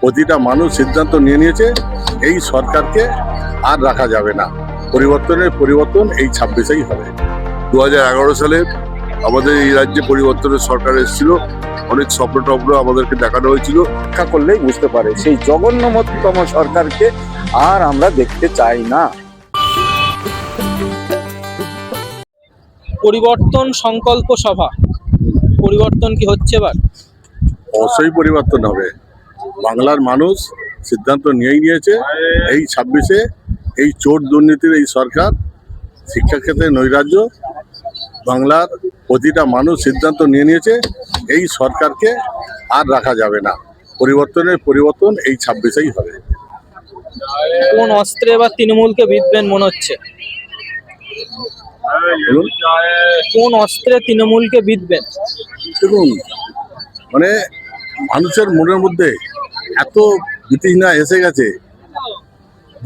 প্রতিটা মানুষ সিদ্ধান্ত নিয়ে নিয়েছে এই সরকারকে আর রাখা যাবে না। পরিবর্তন এই 26-এই হবে। 2011 সালে আমাদের এই রাজ্যে পরিবর্তনের সরকার এসেছিল, অনেক স্বপ্ন টপ্ন আমাদেরকে দেখানো হয়েছিল। ব্যাখ্যা করলেই বুঝতে পারে সেই জঘন্যতম সরকারকে আর আমরা দেখতে চাই না। পরিবর্তন সংকল্প সভা, পরিবর্তন কি হচ্ছে এবার? অবশ্যই পরিবর্তন হবে। বাংলার মানুষ সিদ্ধান্ত নিয়েই নিয়েছে এই 26-এ এই চোর দুর্নীতির এই সরকার, শিক্ষাক্ষেত্রে নৈরাজ্য, বাংলার প্রতিটা মানুষ সিদ্ধান্ত নিয়ে নিয়েছে এই সরকারকে আর রাখা যাবে না। পরিবর্তন এই 26-এই হবে। কোন অস্ত্রে এবার তৃণমূলকে বিঁধবেন মনে হচ্ছে? বলুন। কোন অস্ত্রে তৃণমূলকে বিঁধবেন? দেখুন, মানে মানুষের মনের মধ্যে এত বিতৃষ্ণা এসে গেছে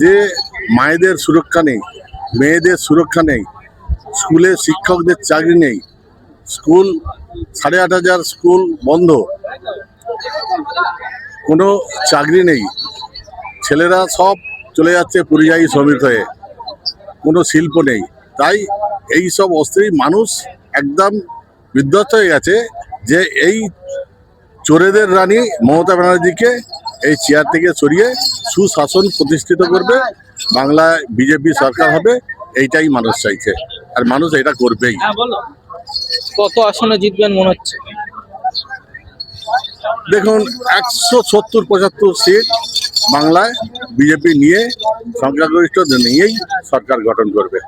যে মায়েদের সুরক্ষা নেই, মেয়েদের সুরক্ষা নেই, স্কুলে শিক্ষকদের চাকরি নেই, স্কুল 8,500 স্কুল বন্ধ, কোনো চাকরি নেই, ছেলেরা সব চলে যাচ্ছে পরিযায়ী শ্রমিক হয়ে, কোনো শিল্প নেই। তাই এই সব অস্ত্রেই মানুষ একদম বিধ্বস্ত হয়ে গেছে যে এই চোরেদের রানী মমতা ব্যানার্জিকে এই চেয়ার থেকে সরিয়ে সুশাসন প্রতিষ্ঠিত করবে, বাংলায় বিজেপি সরকার হবে, এইটাই মানুষ চাইছে, আর মানুষ এটা করবেই। কত আসনে জিতবেন মনে হচ্ছে? দেখুন, 170-75 সিট বাংলায় বিজেপি নিয়ে, সংখ্যাগরিষ্ঠ নিয়েই সরকার গঠন করবে।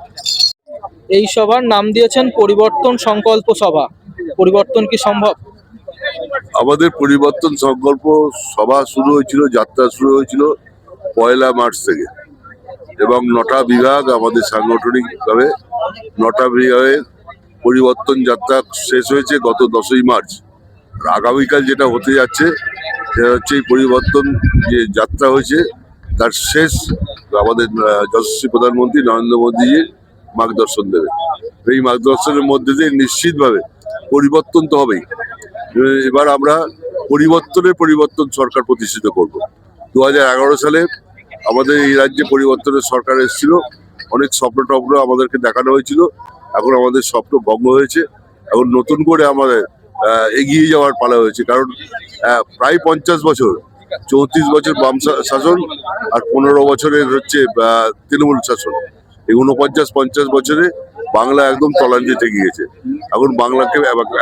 এই সভার নাম দিয়েছেন পরিবর্তন সংকল্প সভা, পরিবর্তন কি সম্ভব? আমাদের পরিবর্তন সংকল্প সভা শুরু হয়েছিল, যাত্রা শুরু হয়েছিল 1 মার্চ থেকে, এবং 9টা বিভাগ আমাদের সাংগঠনিকভাবে 9টা বিভাগের পরিবর্তন যাত্রা শেষ হয়েছে গত 10ই মার্চ। আগামীকাল যেটা হতে যাচ্ছে সেটা হচ্ছে এই পরিবর্তন যে যাত্রা হয়েছে তার শেষ আমাদের যশস্বী প্রধানমন্ত্রী নরেন্দ্র মোদীজির মার্গদর্শন দেবে। এই মার্গদর্শনের মধ্যে দিয়ে নিশ্চিতভাবে পরিবর্তন তো হবেই। এবার আমরা পরিবর্তন সরকার প্রতিষ্ঠিত করব। 2011 সালে আমাদের এই রাজ্যে পরিবর্তনের সরকার এসেছিল, অনেক স্বপ্ন টপ্ন আমাদেরকে দেখানো হয়েছিল। এখন আমাদের স্বপ্ন ভঙ্গ হয়েছে, এখন নতুন করে আমাদের এগিয়ে যাওয়ার পালা হয়েছে। কারণ প্রায় 50 বছর, 34 বছর বাম শাসন আর 15 বছরের হচ্ছে তৃণমূল শাসন, এই 49-50 বছরে বাংলা একদম তলানিতে গিয়েছে। এখন বাংলাকে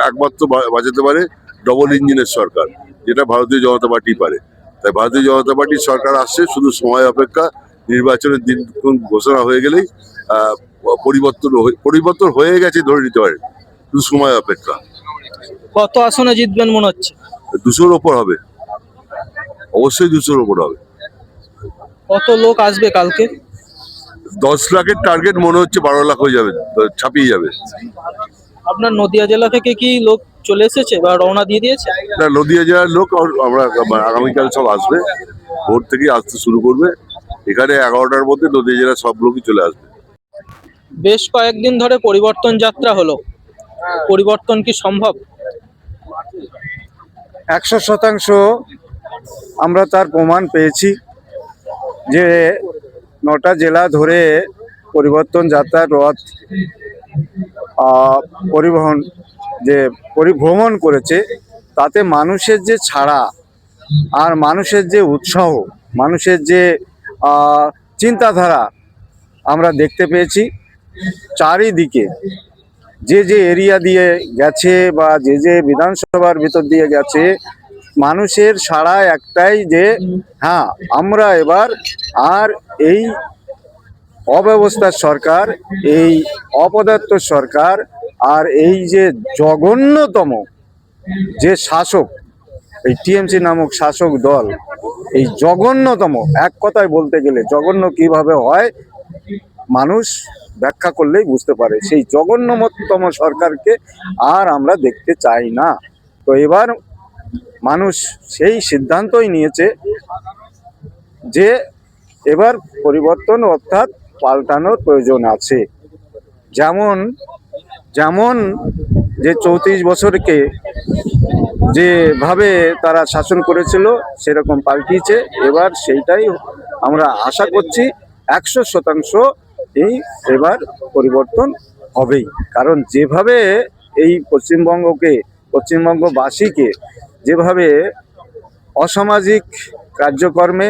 একমাত্র বাঁচাতে পারে ডবল ইঞ্জিনের সরকার, যেটা ভারতীয় জনতা পার্টি পারে। তাই ভারতীয় জনতা পার্টির সরকার আসছে, শুধু সময় অপেক্ষা। নির্বাচনের দিন ঘোষণা হয়ে গেলেই পরিবর্তন হয়ে গেছে ধরে নিতে পারে, শুধু সময় অপেক্ষা। কত আসনে জিতবেন মনে হচ্ছে? 200-র ওপর হবে, অবশ্যই 200-র ওপর হবে। কত লোক আসবে কালকে? 10 লাখের টার্গেট মনে হচ্ছে 12 লাখ হয়ে যাবে, ছাপিয়ে যাবে। আপনার নদিয়া জেলা থেকে কি লোক চলে এসেছে বা রওনা দিয়ে দিয়েছে? না, নদিয়া জেলার লোক আমরা আগামীকাল সব আসবে, ভোর থেকেই আসতে শুরু করবে। এখানে 11টার মধ্যে নদিয়া জেলার সব লোকই চলে আসবে। বেশ কয়েকদিন ধরে পরিবর্তন যাত্রা হলো, পরিবর্তন কি সম্ভব? 100% আমরা তার প্রমাণ পেয়েছি যে 9টা জেলা ধরে পরিবর্তন যাত্রার রথ পরিবহন যে পরিভ্রমণ করেছে, তাতে মানুষের যে ছাড়া আর মানুষের যে উৎসাহ, মানুষের যে চিন্তাধারা আমরা দেখতে পেয়েছি। চারিদিকে যে যে এরিয়া দিয়ে গেছে বা যে যে বিধানসভার ভিতর দিয়ে গেছে, মানুষের সাড়া একটাই যে হ্যাঁ, আমরা এবার আর এই অব্যবস্থার সরকার, এই অপদার্থ সরকার, আর এই যে জঘন্যতম যে শাসক, এই টিএমসি নামক শাসক দল, এই জঘন্যতম, এক কথায় বলতে গেলে জঘন্য কিভাবে হয় মানুষ ব্যাখ্যা করলেই বুঝতে পারে, সেই জঘন্যতম সরকারকে আর আমরা দেখতে চাই না। তো এবার মানুষ সেই সিদ্ধান্তই নিয়েছে যে এবার পরিবর্তন অর্থাৎ পাল্টানোর প্রয়োজন আছে। যেমন যে 34 বছরকে যেভাবে তারা শাসন করেছিল সেরকম পাল্টিয়েছে। এবার সেইটাই আমরা আশা করছি 100% এই এবার পরিবর্তন হবেই। কারণ যেভাবে এই পশ্চিমবঙ্গবাসীকে যেভাবে অসামাজিক কার্যকর্মে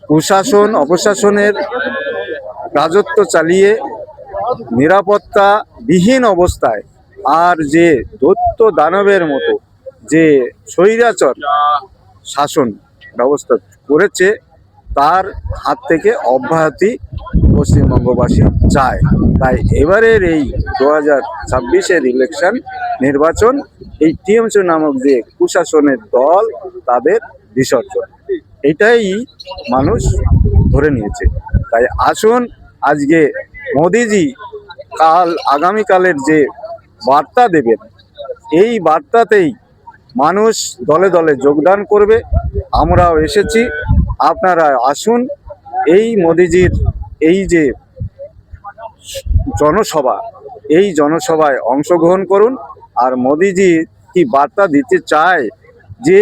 কুশাসন অপশাসনের রাজত্ব চালিয়ে নিরাপত্তাবিহীন অবস্থায় আর যে দৈত্য দানবের মতো যে স্বৈরাচার শাসন ব্যবস্থা করেছে তার হাত থেকে অব্যাহতি পশ্চিমবঙ্গবাসী চায়। তাই এবারের এই 2026-এর ইলেকশন নির্বাচন এই টিএমসি নামক যে কুশাসনের দল তাদের বিসর্জন, এটাই মানুষ ধরে নিয়েছে। তাই আসুন আজকে মোদিজি আগামীকালের যে বার্তা দেবেন এই বার্তাতেই মানুষ দলে দলে যোগদান করবে। আমরাও এসেছি, আপনারা আসুন এই মোদিজির এই যে জনসভা এই জনসভায় অংশগ্রহণ করুন। আর মোদিজি কি বার্তা দিতে চায় যে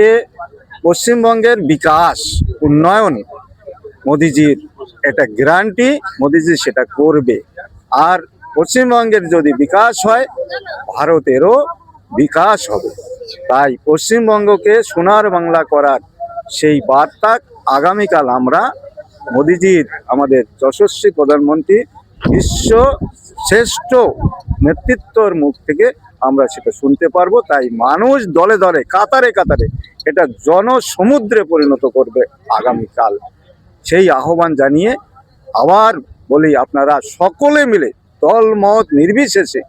পশ্চিমবঙ্গের বিকাশ উন্নয়ন মোদিজির এটা গ্যারান্টি, মোদিজি সেটা করবে। আর পশ্চিমবঙ্গের যদি বিকাশ হয় ভারতেরও বিকাশ হবে। তাই পশ্চিমবঙ্গকে সোনার বাংলা করার সেই বার্তা আগামীকাল আমরা মোদিজির আমাদের যশস্বী প্রধানমন্ত্রী বিশ্ব শ্রেষ্ঠ নেতৃত্বর মুখ থেকে আমরা সেটা শুনতে পারবো। তাই মানুষ দলে দলে কাতারে কাতারে এটা জনসমুদ্রে পরিণত করবে আগামীকাল। সেই আহ্বান জানিয়ে আবার বলি, আপনারা সকলে মিলে দল মত নির্বিশেষে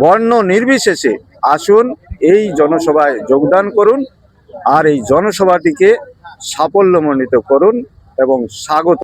বর্ণ নির্বিশেষে আসুন এই জনসভায় যোগদান করুন আর এই জনসভাটিকে সাফল্যমণ্ডিত করুন এবং স্বাগত।